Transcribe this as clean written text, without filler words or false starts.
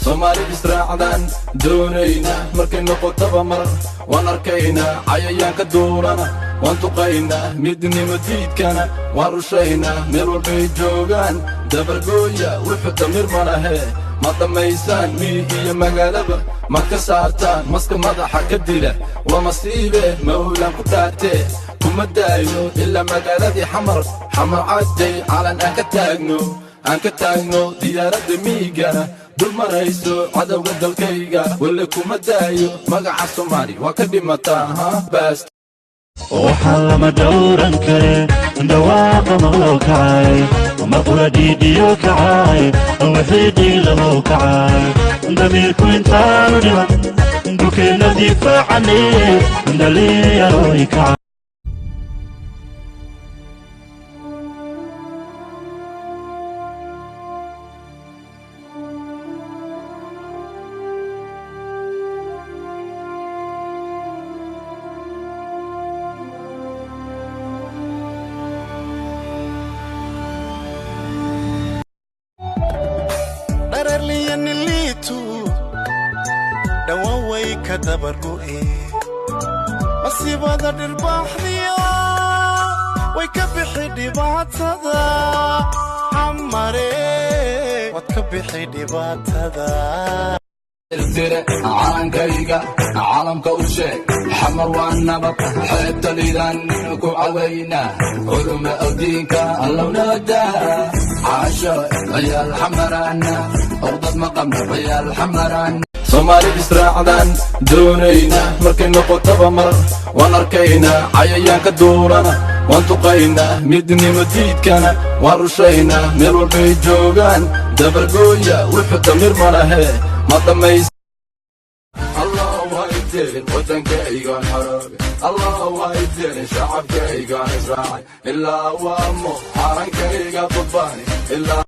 Somali israacdan doonayna markay noqotaba mar waan arkayna cayayaanka duurana waan tuqayna midnimo diidkana waan rushayna meel walbay joogaan dabargooya wuxuu damir malahe ma dhammaysaan miyi iyo magaalaba ma ka saartaan maska madaxa ka dila waa masiibe mawlaan ku dhaartee kuma daayo ilaa magaaladii xamar cadday calan aan ka taagno diyaaradda miyigana dul marayso cadowga dalkayga walla kuma daayo magaca Soomaali waa ka dhimataa baas waxaan lama dhowran kare dhawaaqa maqlo kacay maqla diidiyo kacay wixii dhiilabo kacay damiirku intaanu dhiman dukeena difaacane dhalinyarooy kacay dhawaway ka dabargo'e masiibada dhirbaaxdiya way ka bixi dhibaatada xamare wad ka bixi dhibaatada calankayga calamka u sheeg xamar waa nabad xeebta liidaan ku cawayna culuma awdiinka allownaada caasho ciyaal xamarana oqdad maqamna ciyaal xamarana Somali israacdan doonayna markay noqotaba mar waan arkayna cayayaanka duurana waan tuqayna midnimo diidkana waan rushayna meel walbay joogaan dabargooya wuxuu damir malahe ma dhammays wadankaygaan haroobe allah waa idin shacabkaygaan israacay ilaa waa mo xarankayga badbaani ilaa